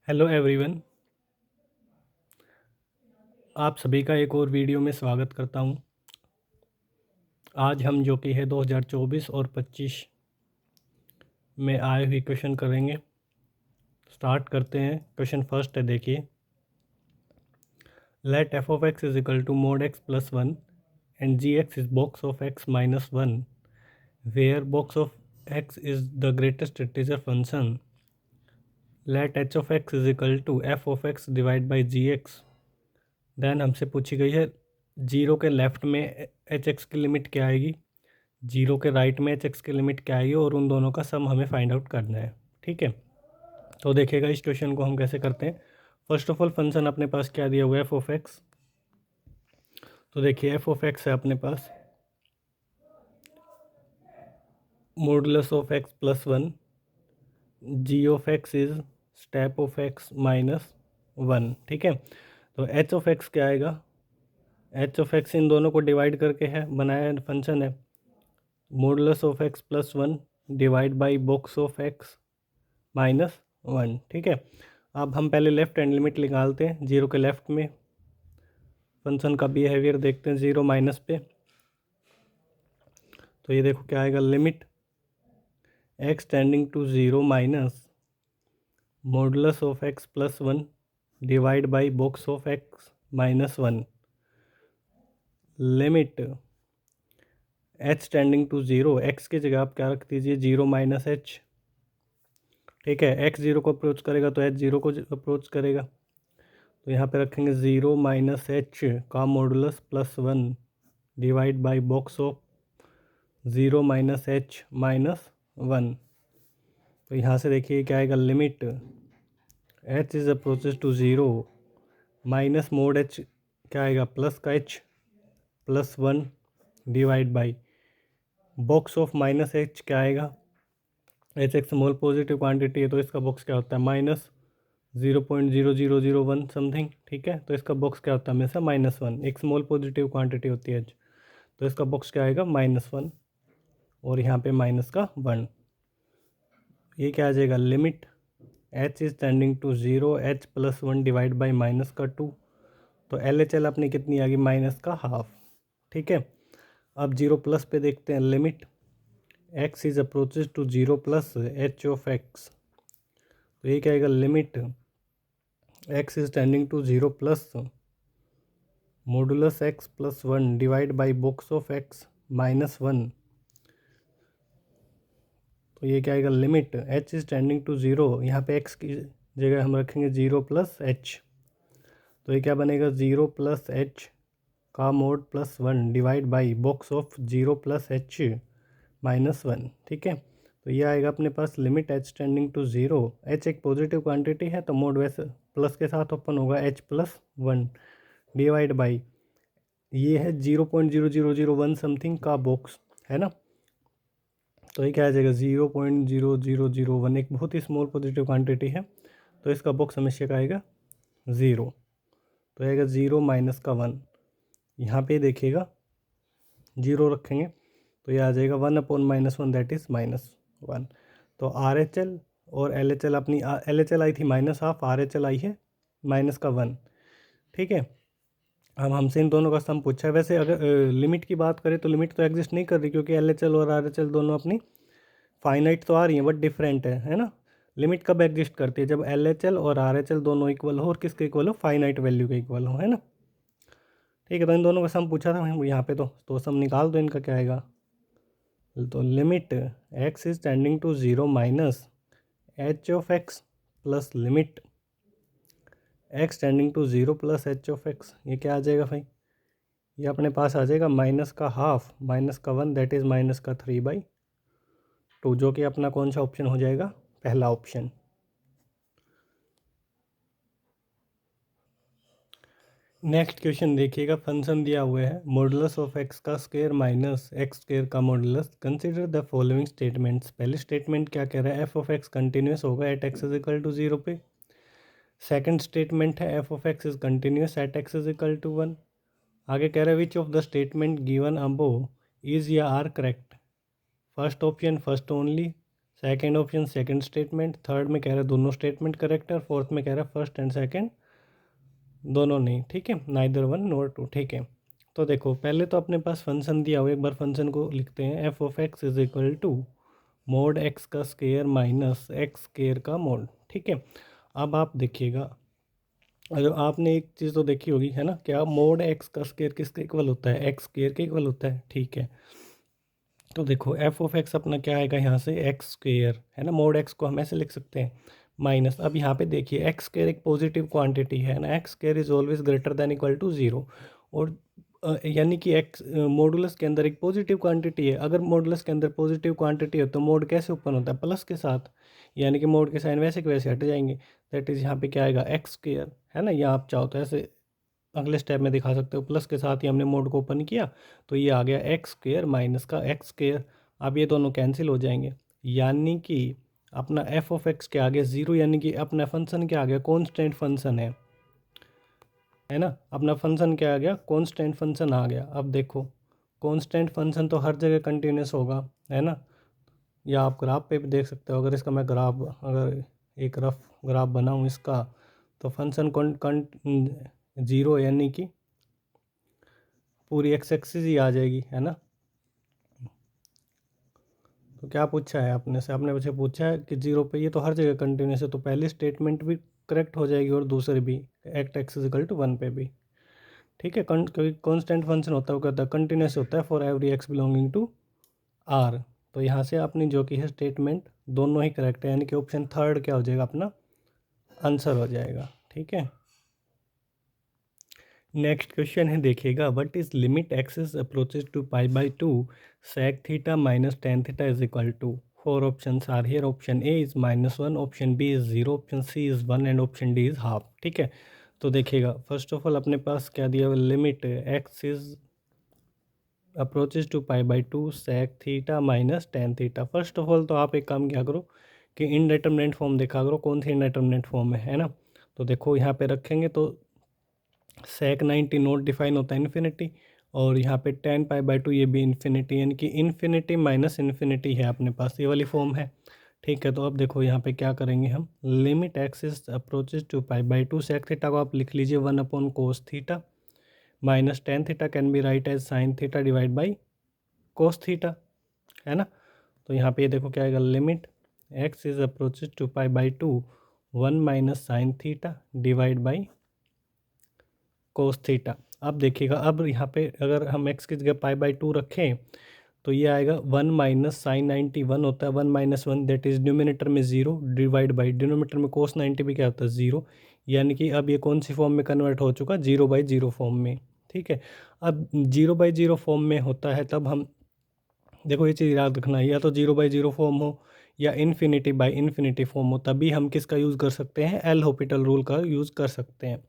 Hello everyone, आप सभी का एक और वीडियो में स्वागत करता हूं। आज हम जो कि है 2024 और 25 में आए हुए क्वेश्चन करेंगे। स्टार्ट करते हैं। क्वेश्चन फर्स्ट है, देखिए। Let F of x is equal to mod X plus 1 and G x is box of x minus 1 where box of x is the greatest integer function. Let H of x is equal to F of x divide by G X. Then हमसे पूछी गई है zero के left में H x की limit क्या आएगी, zero के राइट में एच एक्स की लिमिट क्या आएगी, और उन दोनों का सम हमें फाइंड आउट करना है। ठीक है, तो देखिएगा इस क्वेश्चन को हम कैसे करते हैं। फर्स्ट ऑफ ऑल फंक्शन अपने पास क्या दिया हुआ है, एफ ऑफ एक्स। तो देखिए एफ ऑफ एक्स है अपने पास modulus of x plus 1, g of x is step of x minus 1। ठीक है, तो एच ऑफ एक्स क्या आएगा, एच ऑफ एक्स इन दोनों को डिवाइड करके है बनाया फंक्शन है modulus of x plus 1 divide by box of x minus 1। ठीक है, अब हम पहले लेफ्ट हैंड लिमिट निकालते हैं। जीरो के लेफ्ट में फंक्शन का बिहेवियर देखते हैं जीरो माइनस पे। तो ये देखो क्या आएगा, limit x tending to zero minus modulus of x plus 1 divide by box of x minus 1। Limit H tending to zero, x की जगह आप क्या रख दीजिए, जीरो माइनस एच। ठीक है, एक्स जीरो को अप्रोच करेगा तो एच जीरो को अप्रोच करेगा, तो यहाँ पे रखेंगे ज़ीरो माइनस एच का modulus plus 1 divide by box of zero minus H minus 1। तो यहाँ से देखिए क्या आएगा, limit H is approaches to zero minus mod H क्या आएगा, प्लस का H plus 1 divide by box of minus H क्या आएगा, एच एक स्मॉल पॉजिटिव क्वांटिटी है तो इसका बॉक्स क्या होता है माइनस 0.0001 समथिंग। ठीक है, तो इसका बॉक्स क्या होता है हमेशा -1, एक स्मॉल पॉजिटिव क्वांटिटी होती है एच, तो इसका बॉक्स क्या आएगा -1 और यहाँ पे माइनस का 1। ये क्या आ जाएगा, limit H is tending to zero H plus 1 divide by minus का 2। तो एल एच एल अपनी कितनी आ गई, माइनस का हाफ। ठीक है, अब जीरो प्लस पे देखते हैं, limit x is approaches to zero plus H of x. तो ये क्या आएगा, limit x is tending to zero plus modulus X plus 1 divide by box of x minus 1। तो ये क्या आएगा, limit H is tending to zero, यहाँ पे एक्स की जगह हम रखेंगे ज़ीरो प्लस एच। तो ये क्या बनेगा, ज़ीरो प्लस एच का mod plus 1 divide by box of zero plus h minus 1। ठीक है, तो ये आएगा अपने पास limit H tending to zero, h एक पॉजिटिव क्वांटिटी है तो मोड वैसे प्लस के साथ ओपन होगा एच प्लस 1 डिवाइड बाई ये है 0.0001 समथिंग का बॉक्स है ना। तो ये क्या आ जाएगा, 0.0001, एक बहुत ही स्मॉल पॉजिटिव क्वांटिटी है तो इसका बॉक्स हमेशा का आएगा 0। तो आएगा 0 माइनस का 1, यहाँ पे देखिएगा 0 रखेंगे तो ये आ जाएगा 1/-1 दैट इज़ -1। तो आर एच एल और एल एच एल अपनी एल एच एल आई थी -1/2, आर एच एल आई है -1। ठीक है, अब हमसे इन दोनों का सम पूछा है। वैसे अगर लिमिट की बात करें तो लिमिट तो एग्जिस्ट नहीं कर रही क्योंकि एल एच एल और आर एच एल दोनों अपनी फाइनाइट तो आ रही हैं बट डिफरेंट है ना। लिमिट कब एग्जिस्ट करती है, जब एल एच एल और आर एच एल दोनों इक्वल हो और किसके इक्वल हो, फाइनाइट वैल्यू के इक्वल हो, है ना। ठीक है, तो इन दोनों का सम पूछा था यहाँ पे, तो सम निकाल दो इनका क्या आएगा। तो limit x is tending to zero minus h of x plus limit x tending to zero plus H of x, ये क्या आ जाएगा भाई, ये अपने पास आ जाएगा माइनस का हाफ माइनस का 1 दैट इज़ माइनस का 3/2, जो कि अपना कौन सा ऑप्शन हो जाएगा, पहला ऑप्शन। नेक्स्ट क्वेश्चन देखिएगा, फंक्शन दिया हुआ है मॉडुलस ऑफ एक्स का स्क्वायर माइनस एक्स स्क्वायर का modulus, consider the following statements. पहले स्टेटमेंट क्या कह रहा है, एफ ऑफ एक्स कंटिन्यूस होगा at x is equal to 0 पे। सेकंड स्टेटमेंट है f of x is continuous at x is equal to 1। आगे कह रहा है which of the statement given above is या are correct. First option first only, second option second statement, third में कह रहा है दोनों स्टेटमेंट करेक्ट है, और फोर्थ में कह रहा है फर्स्ट एंड सेकंड दोनों नहीं, ठीक है, नाइदर वन नोर टू, ठीक है। तो देखो पहले तो अपने पास फंक्शन दिया हुआ, एक बार फंक्शन को लिखते हैं, f of x is equal to mod x का स्केयर माइनस एक्स स्केयर का मोड, ठीक है। अब आप देखिएगा, अगर आपने एक चीज़ तो देखी होगी है ना, क्या मोड एक्स का स्केयर किसके इक्वल होता है, एक्स स्केयर के इक्वल होता है, ठीक है। तो देखो एफ ऑफ एक्स अपना क्या आएगा यहाँ से, एक्स स्केयर है ना, मोड एक्स को हम ऐसे लिख सकते हैं माइनस, अब यहाँ पे देखिए एक्स स्केयर एक पॉजिटिव क्वांटिटी है ना, x square is always greater than equal to zero, और यानी कि एक्स मॉडुलस के अंदर एक पॉजिटिव क्वांटिटी है, अगर मॉडुलस के अंदर पॉजिटिव क्वांटिटी है तो मोड कैसे ओपन होता है, प्लस के साथ, यानी कि मोड के साइन वैसे के वैसे हट जाएंगे, दैट इज़ यहाँ पे क्या आएगा, एक्स स्केयर है ना, या आप चाहो तो ऐसे अगले स्टेप में दिखा सकते हो, प्लस के साथ ही हमने मोड को ओपन किया तो ये आ गया एक्स स्क्वेयर माइनस का एक्स स्क्वेयर। अब ये दोनों कैंसिल हो जाएंगे, यानी कि अपना एफ ऑफ एक्स के आगे ज़ीरो, यानी कि अपना फंक्शन के आगे कॉन्स्टेंट फंक्शन है ना, अपना फंक्शन क्या आ गया, कॉन्स्टेंट फंक्शन आ गया। अब देखो कॉन्स्टेंट फंक्शन तो हर जगह कंटिन्यूस होगा है ना, या आप ग्राफ पे भी देख सकते हो, अगर इसका मैं ग्राफ, अगर एक रफ ग्राफ बनाऊँ इसका, तो फंक्शन जीरो यानी कि पूरी एक्स एक्सिस ही आ जाएगी है ना। तो क्या पूछा है आपने से, आपने मुझे पूछा है कि जीरो पे, ये तो हर जगह कंटिन्यूस है, तो पहली स्टेटमेंट भी करेक्ट हो जाएगी और दूसरी भी, at x is equal to one पे भी, ठीक है। क्योंकि कॉन्स्टेंट फंक्शन होता है वो कहता है कंटिन्यूस होता है for every x belonging to R, तो यहाँ से आपने जो कि है स्टेटमेंट दोनों ही करेक्ट है, यानी कि ऑप्शन थर्ड क्या हो जाएगा, अपना आंसर हो जाएगा, ठीक है। नेक्स्ट क्वेश्चन है, देखिएगा, what is limit x is approaches to pi by two sec theta minus ten theta is equal to, four options are here, option A is -1, option B is 0, option C is 1 and option D is half, ठीक है। तो देखिएगा first of all अपने पास क्या दिया हुआ, limit x is approaches to pi by two sec theta minus ten theta. First of all तो आप एक काम किया करो कि इनडेटर्मिनेट फॉर्म देखा करो, कौन सी इनडेटर्मिनेट फॉर्म है ना। तो देखो यहाँ पे रखेंगे तो सेक 90 नोट डिफाइन होता है इन्फिनिटी, और यहाँ पे 10 पाई/2 ये भी इन्फिनिटी, यानी कि इन्फिनिटी माइनस इन्फिनिटी है अपने पास, ये वाली फॉर्म है, ठीक है। तो अब देखो यहाँ पे क्या करेंगे हम, लिमिट एक्सिस अप्रोचेज टू पाई/2 सेक थीटा को आप लिख लीजिए 1/cos theta minus ten theta can be write as sine theta divide by cos theta, है ना। तो यहाँ पे ये देखो क्या आएगा, limit x is approaches to पाई/2 1 minus sine theta divide by cos theta. अब देखिएगा, अब यहाँ पे अगर हम एक्स की जगह पाई/2 रखें तो ये आएगा 1 माइनस साइन 90 1 होता है, 1 माइनस 1 दैट इज न्यूमिनेटर में 0 डिवाइड बाई डिनोमिनेटर में कोस 90 भी क्या होता है 0, यानी कि अब ये कौन सी फॉर्म में कन्वर्ट हो चुका, 0/0 फॉर्म में, ठीक है। अब 0/0 फॉर्म में होता है तब हम, देखो ये चीज़ याद रखना, या तो 0/0 फॉर्म हो या इन्फिनिटी बाई इन्फिनिटी फॉर्म हो, तभी हम किसका यूज़ कर सकते हैं, एल हॉपिटल रूल का यूज़ कर सकते हैं।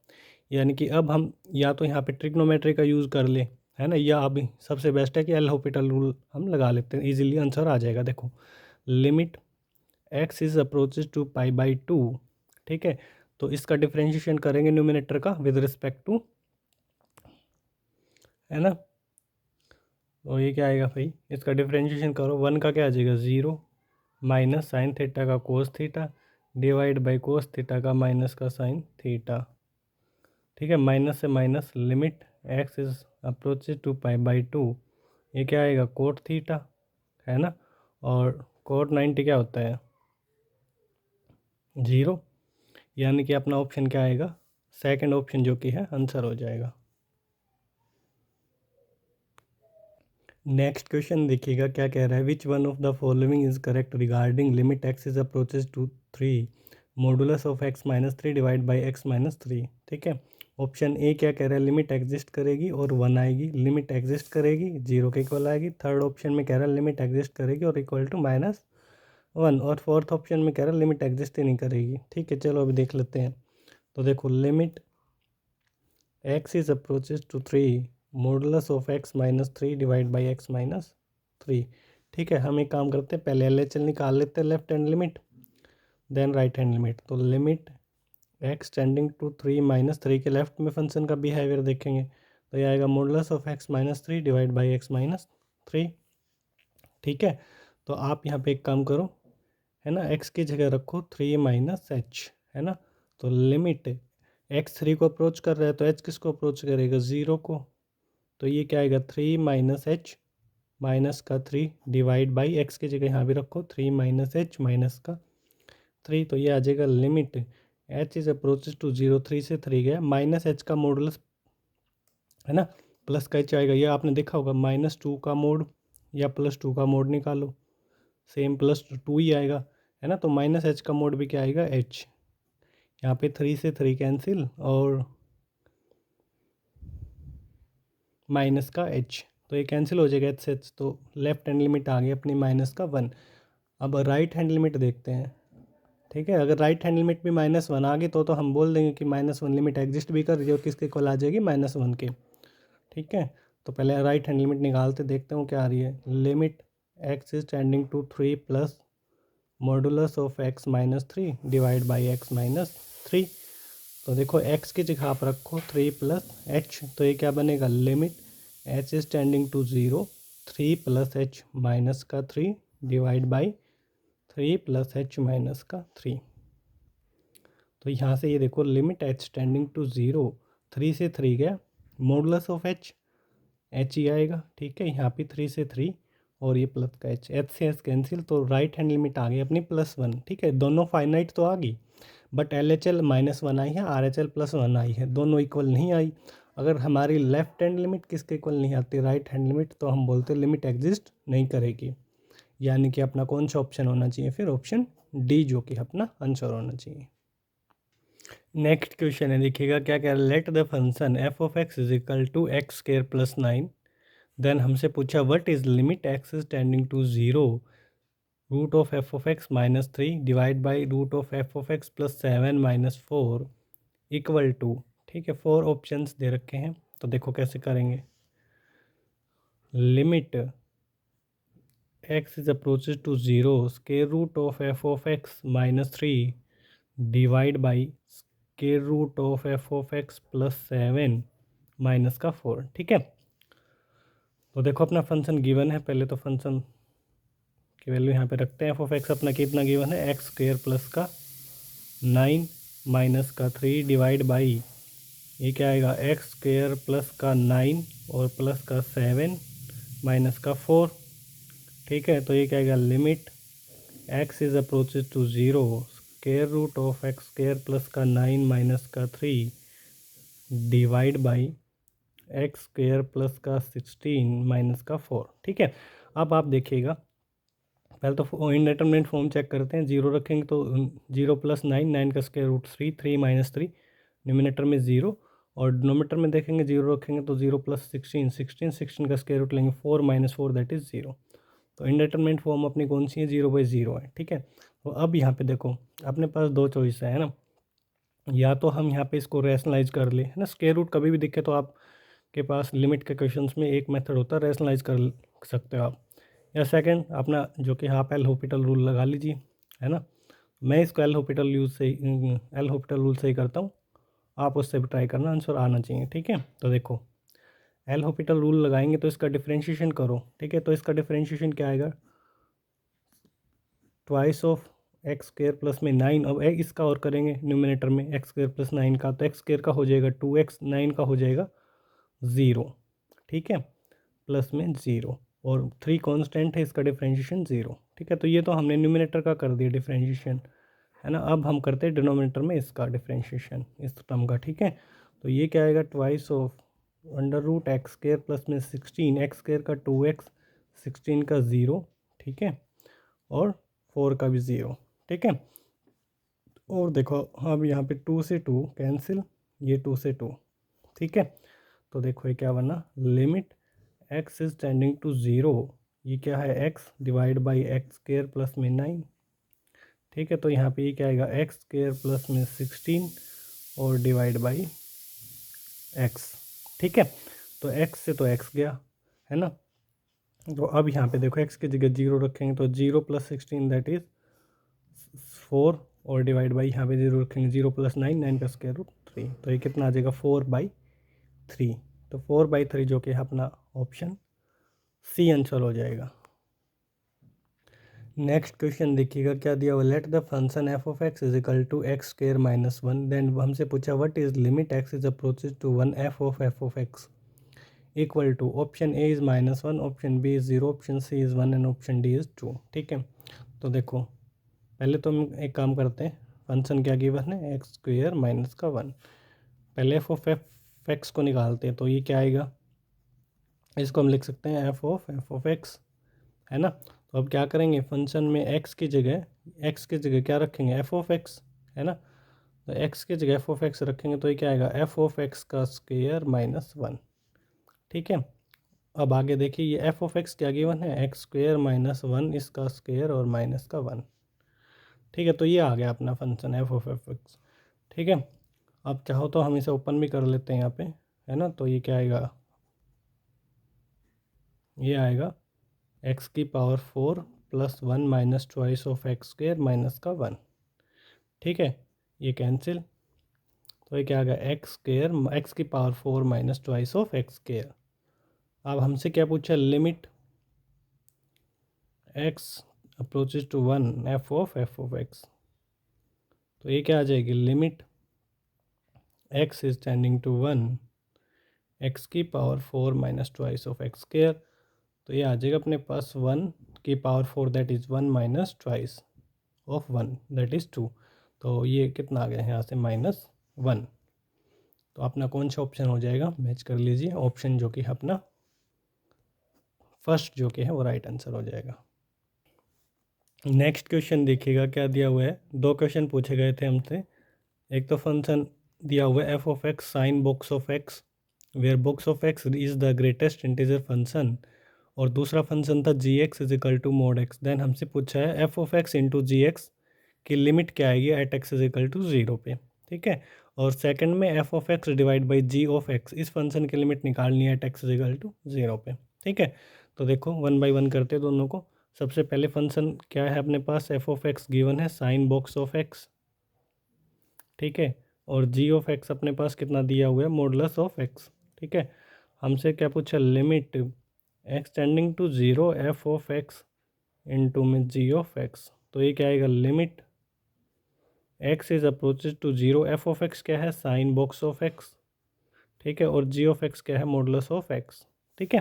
यानी कि अब हम या तो यहाँ पे ट्रिग्नोमेट्री का यूज़ कर ले है ना, या अभी सबसे बेस्ट है कि एल हॉपिटल रूल हम लगा लेते हैं, इजीली आंसर आ जाएगा। देखो limit x is approaches to पाई/2, ठीक है, तो इसका डिफ्रेंशिएशन करेंगे न्यूमिनेटर का विद रिस्पेक्ट टू, है ना। तो ये क्या आएगा भाई, इसका डिफ्रेंशिएशन करो, 1 का क्या आ जाएगा 0 माइनस साइन थीटा का cos theta divide by cos theta का माइनस का साइन थीटा, ठीक है। माइनस से minus, limit x is approaches to पाई/2, ये क्या आएगा कोट थीटा, है ना, और कोट 90 क्या होता है 0, यानी कि अपना ऑप्शन क्या आएगा, सेकंड ऑप्शन जो कि है आंसर हो जाएगा। नेक्स्ट क्वेश्चन देखिएगा क्या कह रहा है, which one of the following is correct regarding limit x is approaches to 3 modulus of x-3 divide by x-3, ठीक है। ऑप्शन ए क्या कह रहा है, लिमिट एग्जिस्ट करेगी और 1 आएगी, लिमिट एग्जिस्ट करेगी 0 के इक्वल आएगी, थर्ड ऑप्शन में कह रहा है लिमिट एग्जिस्ट करेगी और इक्वल टू -1, और फोर्थ ऑप्शन में कह रहा है लिमिट एग्जिस्ट ही नहीं करेगी, ठीक है। चलो अभी देख लेते हैं। तो देखो limit x is approaches to 3 modulus of x-3 divide by x-3, ठीक है। हम एक काम करते हैं, पहले LHL निकाल लेते हैं left hand limit then right hand limit. तो लिमिट x टेंडिंग टू 3 - 3 के लेफ्ट में फंक्शन का बिहेवियर देखेंगे तो ये आएगा modulus of x-3 divide by x-3, ठीक है। तो आप यहाँ पे एक काम करो, है ना, x की जगह रखो 3 माइनस एच, है ना। तो लिमिट x 3 को अप्रोच कर रहा है तो h किसको अप्रोच करेगा, 0 को। तो ये क्या आएगा 3 माइनस एच माइनस का 3 डिवाइड बाई एक्स की जगह यहाँ भी रखो 3 माइनस एच माइनस का 3। तो ये आ जाएगा limit H is approaches to 0, 3 से 3 गया, माइनस एच का मॉडुलस, है ना, प्लस का एच आएगा। ये आपने देखा होगा -2 का मोड या +2 का मोड निकालो, सेम +2 ही आएगा, है ना। तो माइनस एच का मोड भी क्या आएगा, एच। यहाँ पे 3 से 3 कैंसिल और माइनस का एच, तो ये कैंसिल हो जाएगा एच से एच, तो लेफ्ट हैंड लिमिट आ गई अपनी माइनस का 1। अब राइट हैंड लिमिट देखते हैं, ठीक है। अगर राइट हैंड लिमिट भी -1 आ गई तो हम बोल देंगे कि -1 लिमिट एग्जिस्ट भी कर रही है और किसके इक्वल आ जाएगी, -1 के, ठीक है। तो पहले राइट हैंड लिमिट निकालते, देखते हो क्या आ रही है। Limit x is tending to 3 plus modulus of x -3 divide by x -3। तो देखो x की जगह आप रखो 3 प्लस एच, तो ये क्या बनेगा, limit h is tending to 0 3 plus h minus का 3 divide by 3 plus h minus का 3। तो यहाँ से ये देखो लिमिट h टेंडिंग टू 0, 3 से 3 गया, मॉडुलस ऑफ h ही आएगा, ठीक है। यहाँ पे 3 से 3 और ये प्लस का h से h कैंसिल, तो राइट हैंड लिमिट आ गई अपनी +1, ठीक है। दोनों फाइनाइट तो आ गई, बट LHL -1 आई है, RHL +1 आई है, दोनों इक्वल नहीं आई। अगर हमारी लेफ्ट हैंड लिमिट किसके इक्वल नहीं आती, राइट हैंड लिमिट, तो हम बोलते लिमिट एग्जिस्ट नहीं करेगी। यानी कि अपना कौन सा ऑप्शन होना चाहिए, फिर ऑप्शन डी, जो कि अपना आंसर होना चाहिए। नेक्स्ट क्वेश्चन है, देखिएगा क्या क्या, let the function f(x) is equal to x² + 9। Then हमसे पूछा what is limit x is tending to 0 root of f(x) -3 divide by root of f(x) + 7 - 4 equal to, ठीक है। 4 ऑप्शंस दे रखे हैं, तो देखो कैसे करेंगे। Limit x is approaches to 0 square root of f(x) -3 divide by square root of f(x) + 7 - 4, ठीक है। तो देखो अपना फंक्शन गिवन है, पहले तो फंक्शन की वैल्यू यहाँ पे रखते हैं। f(x) अपना कितना गिवन है, x² प्लस का 9 माइनस का 3 डिवाइड बाई, ये क्या आएगा, x² प्लस का 9 और प्लस का 7 माइनस का 4, ठीक है। तो ये क्या आएगा, limit x is approaches to 0 square root of x² plus का 9 माइनस का 3 डिवाइड बाई x² प्लस का 16 माइनस का 4, ठीक है। अब आप देखिएगा, पहले तो इनडेटरमिनेट फॉर्म चेक करते हैं। 0 रखेंगे तो 0 + 9, 9 का स्क्वायर रूट 3, 3 - 3 न्यूमिनेटर में 0, और डिनोमिनेटर में देखेंगे 0 रखेंगे तो 0 + 16, 16, 16 का स्क्वायर रूट लेंगे 4 - 4 दैट इज़ 0। तो इनडेटरमिनेट फॉर्म अपनी कौन सी है, 0/0 है, ठीक है। तो अब यहाँ पे देखो अपने पास दो चॉइस है ना, या तो हम यहाँ पे इसको रैशनलाइज कर ले, है ना। स्क्वायर रूट कभी भी दिखे तो आपके पास लिमिट के क्वेश्चंस में एक मेथड होता है, रैशनलाइज कर सकते हो आप। या सेकंड अपना जो कि आप एल हॉपिटल रूल लगा लीजिए, है ना। मैं इसको एल हॉपिटल रूल से ही करता हूँ, आप उससे भी ट्राई करना, आंसर आना चाहिए, ठीक है। तो देखो एल हॉपिटल रूल लगाएंगे तो इसका डिफ्रेंशिएशन करो, ठीक है। तो इसका डिफ्रेंशिएशन क्या आएगा, ट्वाइस ऑफ x² प्लस में 9, अब इसका और करेंगे न्यूमिनेटर में x² + 9 का, तो x² का हो जाएगा 2x, 9 का हो जाएगा 0, ठीक है, प्लस में 0, और 3 कांस्टेंट है, इसका डिफ्रेंशिएशन 0, ठीक है। तो ये तो हमने न्यूमिनेटर का कर दिया डिफ्रेंशिएशन, है ना। अब हम करते हैं डिनोमिनेटर में इसका डिफ्रेंशिएशन, इस टर्म का, ठीक है। तो ये क्या आएगा, ट्वाइस ऑफ √x² प्लस में 16, x² का 2x, 16 का 0, ठीक है, और 4 का भी 0, ठीक है। और देखो अब यहाँ पे 2 से 2 कैंसिल, ये 2 से 2, ठीक है। तो देखो ये क्या बना, limit x is tending to 0, ये क्या है, x divide by x² plus में 9, ठीक है। तो यहाँ पे ये क्या आएगा, x² प्लस में 16 और डिवाइड बाई x, ठीक है। तो x से तो x गया, है ना। तो अब यहाँ पे देखो x की जगह 0 रखेंगे तो 0 + 16 दैट इज़ 4, और डिवाइड बाई यहाँ पे 0 रखेंगे, 0 + 9, 9 का स्क्वायर रूट 3, तो ये कितना आ जाएगा, 4/3। तो 4/3 जो कि अपना ऑप्शन सी आंसर हो जाएगा। नेक्स्ट क्वेश्चन देखिएगा क्या दिया हुआ, let the function f of x is equal to x square minus one, then हमसे पूछा what is limit x is approaches to one f of x equal to, option A is minus one, option B is zero, option C is one and option D is two. ठीक है, तो देखो पहले तो हम एक काम करते हैं, फंक्शन क्या गिवन है एक्स स्क्वेयर माइनस का वन, पहले एफ ऑफ एक्स को निकालते हैं, तो ये क्या आएगा, इसको हम लिख सकते हैं एफ ऑफ एक्स, है ना। तो अब क्या करेंगे, फंक्शन में एक्स की जगह क्या रखेंगे, एफ ऑफ एक्स, है ना। तो एक्स की जगह एफ ऑफ एक्स रखेंगे तो ये क्या आएगा, एफ ऑफ एक्स का स्क्वेयर माइनस वन। ठीक है, अब आगे देखिए ये एफ ऑफ एक्स क्या गिवन है, एक्स स्क्वेयर माइनस वन, इसका स्क्वेयर और माइनस का वन। ठीक है, तो ये आ गया अपना फंक्शन एफ ऑफ एक्स। ठीक है, अब चाहो तो हम इसे ओपन भी कर लेते हैं यहाँ पे, है ना। तो ये क्या आएगा, ये आएगा एक्स की power four plus one minus twice of x square minus का वन। ठीक है, ये कैंसिल, तो ये क्या आ गया, एक्स स्क्वेयर एक्स की power four minus twice of x square. अब हमसे क्या पूछा, limit x approaches to one f of x, तो ये क्या आ जाएगी, limit x is tending to one x की power four minus twice of x square, तो ये आ जाएगा अपने पास वन की power four that is one minus twice of one that is two, तो ये कितना आ गया यहाँ से माइनस वन। तो अपना कौन सा ऑप्शन हो जाएगा, मैच कर लीजिए, ऑप्शन जो कि अपना फर्स्ट जो कि है वो राइट आंसर हो जाएगा। नेक्स्ट क्वेश्चन देखिएगा क्या दिया हुआ है, दो क्वेश्चन पूछे गए थे हमसे, एक तो फंक्शन दिया हुआ है f of x sine box of x where box of x is the greatest integer function, और दूसरा फंक्शन था g x is equal to mod x. Then हमसे पूछा है f of x into g x की limit क्या आएगी at x is equal to zero पे। ठीक है, और सेकंड में f of x divide by g of x, इस फंक्शन की लिमिट निकालनी है at x is equal to zero पे। ठीक है, तो देखो वन बाई वन करते हैं दोनों को। सबसे पहले फंक्शन क्या है अपने पास, एफ ऑफ एक्स गिवन है साइन बॉक्स ऑफ एक्स। ठीक है, और जी ऑफ एक्स अपने पास कितना दिया हुआ है, मॉडुलस ऑफ एक्स। ठीक है, हमसे क्या पूछा, limit x tending to zero f of x into में जी ऑफ एक्स, तो ये क्या आएगा, limit x is approaches to zero, f of x क्या है, साइन बॉक्स ऑफ एक्स। ठीक है, और जी ऑफ एक्स क्या है, मॉडुलस ऑफ एक्स। ठीक है,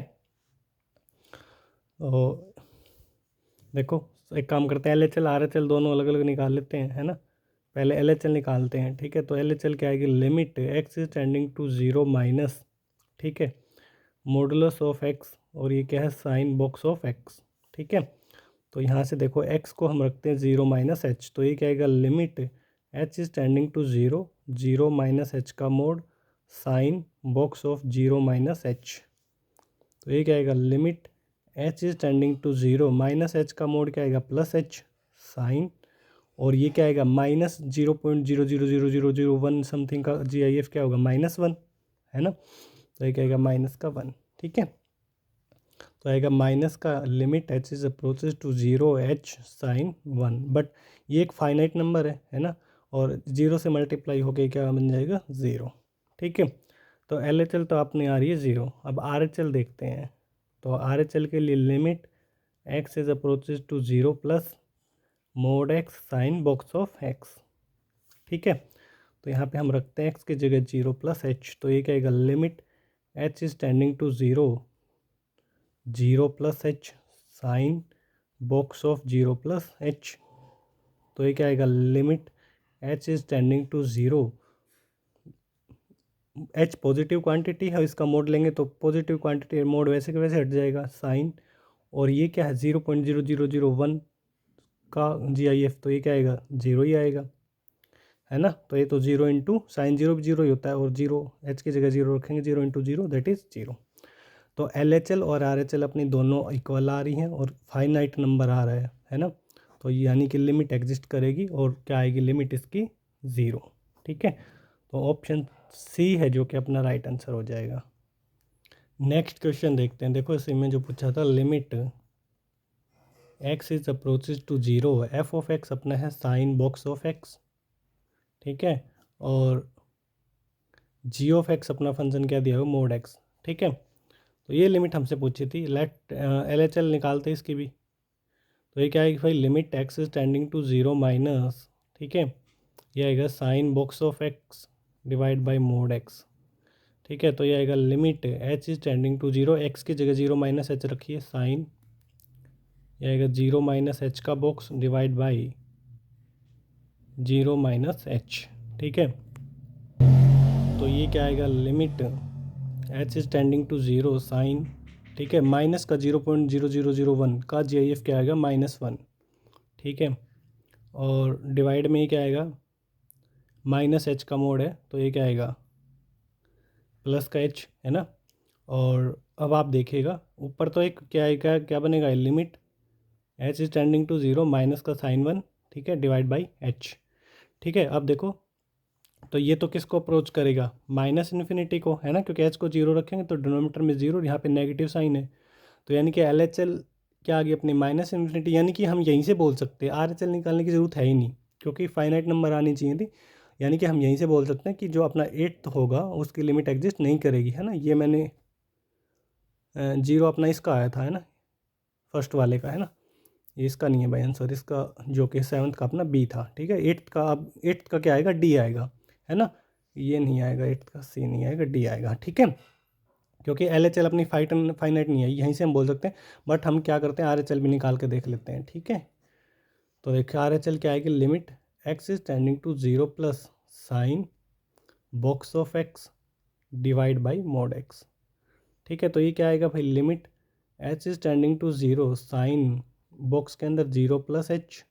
तो देखो एक काम करते हैं, L H L R H L दोनों अलग अलग निकाल लेते हैं, है ना। पहले एल एच एल निकालते हैं। ठीक है, तो एल एच एल क्या आएगी, limit x is tending to zero minus, ठीक है, मॉडुलस ऑफ एक्स, और ये क्या है, साइन बॉक्स ऑफ एक्स। ठीक है, तो यहाँ से देखो एक्स को हम रखते हैं ज़ीरो माइनस एच, तो ये क्या आएगा, limit H is tending to zero, zero minus H का mod sine box of zero minus h, तो ये क्या आएगा, limit H is tending to zero minus H का मोड क्या आएगा, प्लस एच साइन, और ये क्या आएगा, माइनस 0.0000001 समथिंग का जी आई एफ क्या होगा, माइनस वन, है ना। तो ये क्या आएगा, माइनस का वन। ठीक है, तो आएगा माइनस का limit H is approaches to zero h sine one, but ये एक फाइनाइट नंबर है ना, और ज़ीरो से मल्टीप्लाई होके क्या बन जाएगा, ज़ीरो। ठीक है, तो एल एच एल तो आपने आ रही है ज़ीरो, अब आर एच एल देखते हैं। तो आर एच एल के लिए limit x is approaches to zero plus mod x sine box of x. ठीक है, तो यहाँ पे हम रखते हैं एक्स की जगह ज़ीरो प्लस एच, तो ये क्या आएगा, limit H is tending to zero, zero plus h sine box of zero plus h, तो ये क्या आएगा, limit H is tending to zero, h positive quantity है, इसका मोड लेंगे तो पॉजिटिव क्वांटिटी मोड वैसे के वैसे हट जाएगा साइन, और ये क्या है 0.0001 का जी आई एफ, तो ये क्या आएगा, ज़ीरो ही आएगा, है ना। तो ये तो ज़ीरो इंटू साइन ज़ीरो भी ज़ीरो ही होता है, और ज़ीरो एच की जगह ज़ीरो रखेंगे, zero into zero that is zero. तो एल एच एल और आर एच एल अपनी दोनों इक्वल आ रही हैं, और फाइनाइट नंबर आ रहा है ना। तो यानी कि लिमिट एग्जिस्ट करेगी, और क्या आएगी, लिमिट इसकी ज़ीरो। ठीक है, तो ऑप्शन सी है जो कि अपना राइट आंसर हो जाएगा। नेक्स्ट क्वेश्चन देखते हैं, देखो इसी में जो पूछा था, limit x is approaches to zero, f of x अपना है साइन बॉक्स ऑफ एक्स। ठीक है, और जी ऑफ एक्स अपना फंक्शन क्या दिया हुआ, मोड एक्स। ठीक है, तो ये लिमिट हमसे पूछी थी, लेट एल एच एल निकालते इसकी भी। तो ये क्या है कि भाई limit x is tending to zero minus, ठीक है, ये आएगा sine box of x divide by mod x, ठीक है। तो ये आएगा limit H is tending to zero, x की जगह जीरो माइनस एच रखिए, साइन ये आएगा जीरो माइनस एच का box divide by zero minus h, ठीक है। तो ये क्या आएगा limit H is tending to zero sine, ठीक है, माइनस का 0.0001 का GIF क्या आएगा -1, ठीक है। और डिवाइड में ये क्या आएगा माइनस एच का मोड है, तो ये क्या आएगा प्लस का एच, है ना। और अब आप देखिएगा ऊपर तो एक क्या आएगा, क्या बनेगा limit H is tending to zero minus का साइन 1, ठीक है, डिवाइड बाई एच, ठीक है। अब देखो तो ये तो किसको अप्रोच करेगा माइनस इन्फिनिटी को, है ना, क्योंकि एच को जीरो रखेंगे तो डिनोमीटर में जीरो, यहाँ पे नेगेटिव साइन है, तो यानी कि LHL क्या आ गई अपनी माइनस इन्फिनिटी, यानी कि हम यहीं से बोल सकते हैं, RHL निकालने की ज़रूरत है ही नहीं क्योंकि फाइनाइट नंबर आनी चाहिए थी, यानी कि हम यहीं से बोल सकते हैं कि जो अपना एट्थ होगा उसकी लिमिट एग्जिस्ट नहीं करेगी, है ना। ये मैंने जीरो अपना इसका आया था, है ना, फर्स्ट वाले का, है ना, ये इसका नहीं है भाई आंसर, इसका जो कि सेवन्थ का अपना बी था, ठीक है। एट्थ का, अब एट्थ का क्या आएगा डी आएगा, है ना, ये नहीं आएगा एट्थ का, सी नहीं आएगा, डी आएगा, ठीक है। क्योंकि LHL अपनी फाइनाइट नहीं है, यहीं से हम बोल सकते हैं, बट हम क्या करते हैं RHL भी निकाल के देख लेते हैं, ठीक है। तो देखिए RHL क्या आएगी limit x is tending to zero plus sine box of x divide by mod x, ठीक है। तो ये क्या आएगा भाई limit H is tending to zero sine box के अंदर zero plus h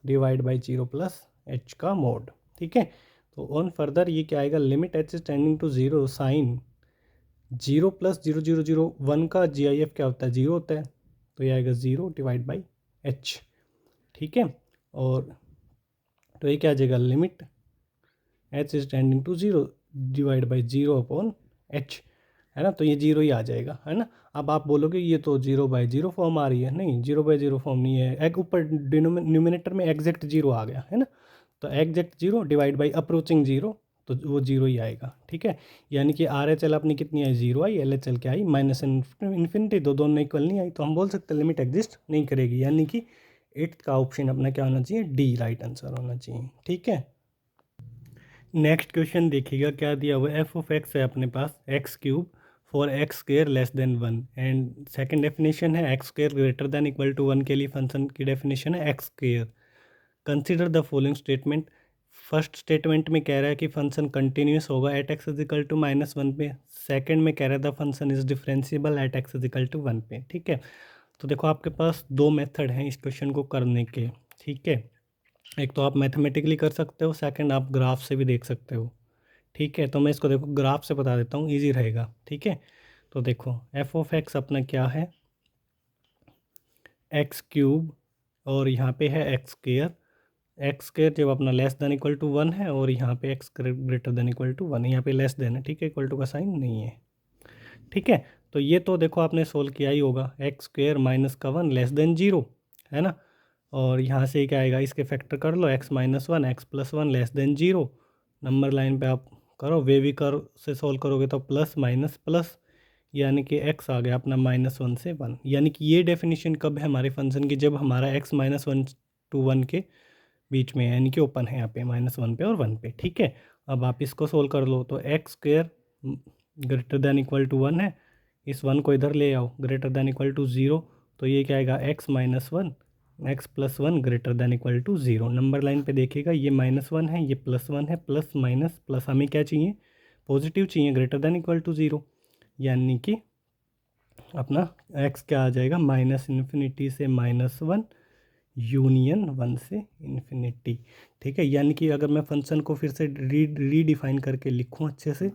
divide by zero plus h का मोड, ठीक है। तो ऑन फर्दर ये क्या आएगा limit H is tending to zero sine zero plus 0.001 का GIF क्या होता है जीरो होता है, तो ये आएगा ज़ीरो डिवाइड बाई एच, ठीक है। और तो ये क्या आ जाएगा limit H is tending to zero divide by zero upon h, है ना, तो ये जीरो ही आ जाएगा, है ना। अब आप बोलोगे ये तो जीरो बाई जीरो फॉर्म आ रही है, नहीं जीरो बाई जीरो फॉर्म नहीं है, एक ऊपर न्यूमिनेटर में एग्जैक्ट जीरो आ गया, है ना, तो exact zero divide by approaching zero, तो वो जीरो ही आएगा, ठीक है। यानी कि RHL अपनी कितनी आई जीरो आई, LHL क्या आई माइनस इन्फिनिटी, दो दोनों इक्वल नहीं आई, तो हम बोल सकते हैं लिमिट एग्जिस्ट नहीं करेगी, यानी कि एट्थ का ऑप्शन अपना क्या होना चाहिए डी राइट आंसर होना चाहिए, ठीक है। नेक्स्ट क्वेश्चन देखिएगा क्या दिया हुआ है, एफ ऑफ एक्स है अपने पास x cube for x square less than one, and second definition है x square greater than equal to one के लिए फंक्शन की डेफिनेशन है x square. Consider the following statement, first statement में कह रहा है कि फंक्शन कंटिन्यूस होगा at x is equal to minus one पे, सेकंड में कह रहा था function is differentiable at x is equal to one पे, ठीक है। तो देखो आपके पास दो मेथड हैं इस क्वेश्चन को करने के, ठीक है, एक तो आप मैथमेटिकली कर सकते हो, सेकंड आप ग्राफ से भी देख सकते हो, ठीक है। तो मैं इसको देखो ग्राफ से बता देता हूँ, ईजी रहेगा, ठीक है। तो देखो एफ ऑफ एक्स अपना क्या है एक्स क्यूब, और यहाँ पे है एक्स स्क्वेयर, एक्स स्क्वेयर जब अपना less than equal to one है, और यहाँ पे x greater than equal to one, यहाँ पे लेस देन है, ठीक है, इक्वल टू का साइन नहीं है, ठीक है। तो ये तो देखो आपने सोल्व किया ही होगा, एक्स स्क्वेयर माइनस का वन लेस देन जीरो, है ना, और यहाँ से क्या आएगा इसके फैक्टर कर लो x minus one x plus one less than zero, number line पे आप करो वेवी कर्व से सोल्व करोगे तो प्लस माइनस प्लस, यानी कि एक्स आ गया अपना माइनस वन से वन, यानी कि ये डेफिनेशन कब है हमारे फंक्शन की जब हमारा x minus one two one के बीच में है, यानी कि ओपन है यहाँ पे माइनस वन पे और वन पे, ठीक है। अब आप इसको सोल्व कर लो तो x square greater than equal to one है, इस वन को इधर ले आओ greater than equal to zero, तो ये क्या आएगा x minus one x plus one greater than equal to zero, number line पे देखिएगा ये माइनस वन है ये प्लस वन है, प्लस माइनस प्लस हमें क्या चाहिए पॉजिटिव चाहिए greater than equal to zero, यानी कि अपना एक्स क्या आ जाएगा माइनस इन्फिनिटी से माइनस वन यूनियन वन से इन्फिनिटी, ठीक है। यानी कि अगर मैं फंक्शन को फिर से रीडिफाइन करके लिखूँ अच्छे से,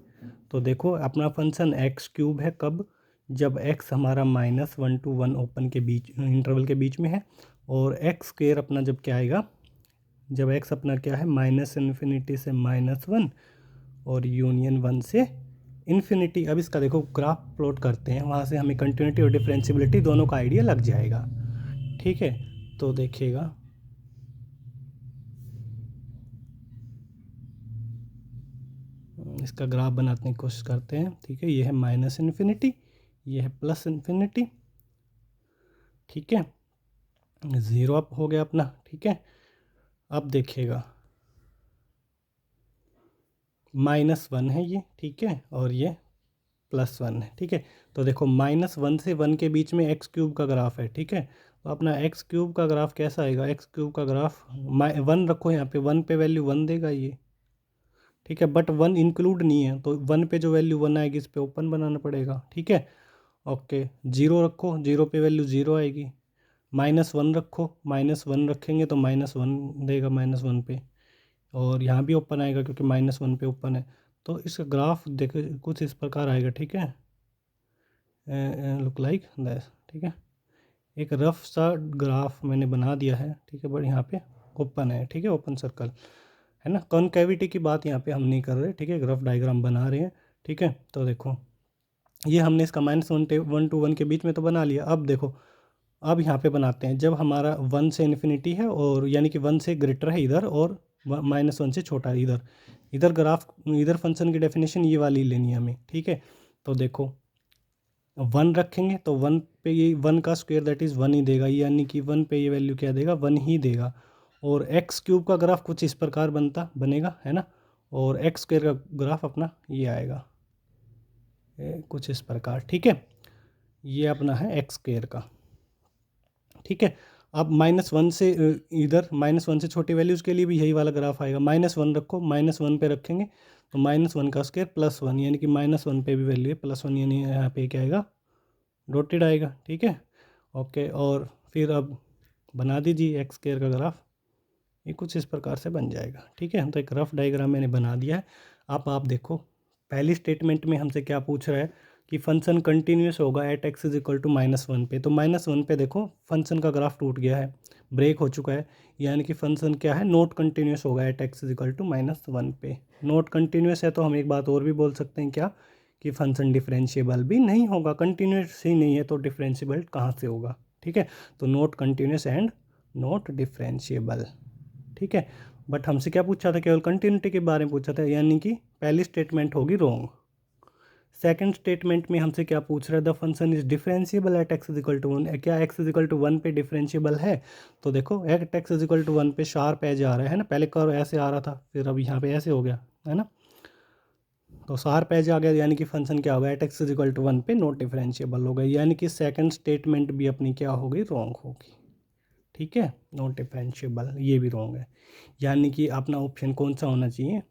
तो देखो अपना फंक्शन एक्स क्यूब है कब, जब एक्स हमारा minus one two one open के बीच इंटरवल के बीच में है, और एक्स स्क्वेयर अपना जब क्या आएगा जब एक्स अपना क्या है माइनस इन्फिनिटी से माइनस वन और यूनियन वन से इन्फिनिटी। अब इसका देखो ग्राफ प्लॉट करते हैं, वहाँ से हमें कंटिन्यूटी और डिफरेंशिबिलिटी दोनों का आइडिया लग जाएगा, ठीक है। तो देखिएगा इसका ग्राफ बनाने की कोशिश करते हैं, ठीक है, ये है माइनस इन्फिनिटी ये है प्लस इन्फिनिटी, ठीक है। ज़ीरो अप हो गया अपना, ठीक है। अब देखिएगा -1 है ये, ठीक है, और ये +1 है, ठीक है। तो देखो -1 से 1 के बीच में x³ का ग्राफ है, ठीक है। तो अपना x³ का ग्राफ कैसा आएगा, x³ का ग्राफ 1 रखो यहाँ पे, 1 पे वैल्यू 1 देगा ये, ठीक है। बट 1 इंक्लूड नहीं है, तो 1 पे जो वैल्यू 1 आएगी इस पे ओपन बनाना पड़ेगा, ठीक है। ओके, 0 रखो, 0 पे वैल्यू 0 आएगी। -1 रखो, -1 रखेंगे तो -1 देगा -1 पे, और यहाँ भी ओपन आएगा क्योंकि -1 पे ओपन है। तो इसका ग्राफ देखो कुछ इस प्रकार आएगा, ठीक है, लुक लाइक दैट, ठीक है। एक रफ सा ग्राफ मैंने बना दिया है, ठीक है, बट यहाँ पे ओपन है, ठीक है, ओपन सर्कल है ना। कॉनकेविटी की बात यहाँ पे हम नहीं कर रहे, ठीक है, ग्राफ डायग्राम बना रहे हैं, ठीक है। तो देखो ये हमने इसका -1 to 1 के बीच में तो बना लिया। अब देखो, अब यहाँ पे बनाते हैं जब हमारा 1 से इन्फिनिटी है, और यानी कि 1 से ग्रेटर है इधर, और -1 से छोटा है इधर। इधर ग्राफ, इधर फंक्शन की डेफिनेशन ये वाली लेनी है हमें, ठीक है। तो देखो 1 रखेंगे तो 1 पे ये 1 का स्क्वायर दैट इज़ 1 ही देगा, यानी कि 1 पे ये वैल्यू क्या देगा, 1 ही देगा। और x³ का ग्राफ कुछ इस प्रकार बनेगा, है ना। और x² का ग्राफ अपना ये आएगा, कुछ इस प्रकार, ठीक है। ये अपना है x² का, ठीक है। अब -1 से इधर -1 से छोटी वैल्यूज़ के लिए भी यही वाला ग्राफ आएगा। -1 रखो, -1 पे रखेंगे तो -1 का स्क्वायर +1, यानी कि -1 पे भी वैल्यू है +1, यानी यहाँ पे क्या आएगा, डॉटेड आएगा, ठीक है। ओके, और फिर अब बना दीजिए x² का ग्राफ, ये कुछ इस प्रकार से बन जाएगा, ठीक है। तो एक रफ डायग्राम मैंने बना दिया है। अब आप देखो पहली स्टेटमेंट में हमसे क्या पूछ रहा है कि फंक्शन कंटिन्यूस होगा at x is equal to -1 पे। तो -1 पे देखो फंक्शन का ग्राफ टूट गया है, ब्रेक हो चुका है, यानी कि फंक्शन क्या है, नॉट कंटिन्यूस होगा at x is equal to -1 पे। नॉट कंटिन्यूस है तो हम एक बात और भी बोल सकते हैं क्या, कि फंक्शन डिफरेंशिएबल भी नहीं होगा। कंटिन्यूस ही नहीं है तो डिफरेंशिएबल कहाँ से होगा, ठीक है। तो not continuous and not differentiable, ठीक है। बट हमसे क्या पूछा था, केवल कंटिन्यूटी के बारे में पूछा था, यानी कि पहली स्टेटमेंट होगी रॉन्ग। सेकंड स्टेटमेंट में हमसे क्या पूछ रहा है, the function is differentiable at x is equal to 1। क्या x इज इक्वल टू 1 पे डिफरेंशिएबल है। तो देखो at x is equal to 1 पे शार्प एज आ रहा है ना, पहले कर्व ऐसे आ रहा था, फिर अब यहाँ पे ऐसे हो गया, है ना। तो शार्प एज आ गया, यानी कि फंक्शन क्या होगा, at x is equal to 1 पे नॉट डिफरेंशिएबल होगा, यानी कि सेकंड स्टेटमेंट भी अपनी क्या होगी, रॉन्ग होगी, ठीक है। नॉट डिफरेंशिएबल ये भी रॉन्ग है, यानी कि अपना ऑप्शन कौन सा होना चाहिए,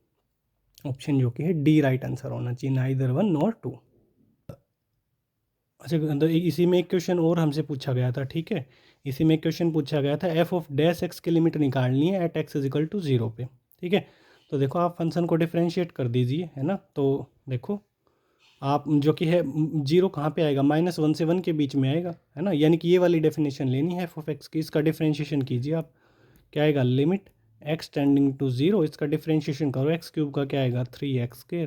ऑप्शन जो कि है डी राइट आंसर होना चाहिए, नाइदर 1 नॉर 2। अच्छा, तो इसी में एक क्वेश्चन और हमसे पूछा गया था, ठीक है। इसी में एक क्वेश्चन पूछा गया था, एफ ऑफ डैश एक्स की लिमिट निकालनी है at x is equal to 0 पे, ठीक है। तो देखो आप फंक्शन को डिफरेंशिएट कर दीजिए, है ना। तो देखो आप जो कि है 0 कहाँ पे आएगा, -1 से 1 के बीच में आएगा, है ना, यानी कि ये वाली डेफिनेशन लेनी है एफ ऑफ एक्स की। इसका डिफरेंशिएशन कीजिए आप, क्या आएगा, लिमिट x टेंडिंग टू 0, इसका डिफरेंशिएशन करो, x³ का क्या आएगा, 3x²।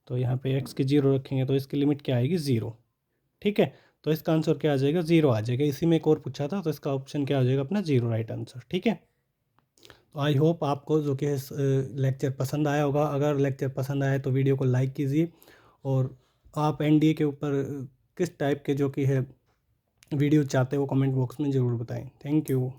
तो यहाँ पे x की 0 रखेंगे तो इसकी लिमिट क्या आएगी, 0, ठीक है। तो इसका आंसर क्या आ जाएगा, 0 आ जाएगा। इसी में एक और पूछा था तो इसका ऑप्शन क्या आ जाएगा, अपना 0 राइट आंसर, ठीक है। तो आई होप आपको जो कि लेक्चर पसंद आया होगा। अगर लेक्चर पसंद आया तो वीडियो को लाइक कीजिए, और आप एनडीए के ऊपर किस टाइप के जो कि है वीडियो चाहते हो कमेंट बॉक्स में ज़रूर बताएं। Thank you.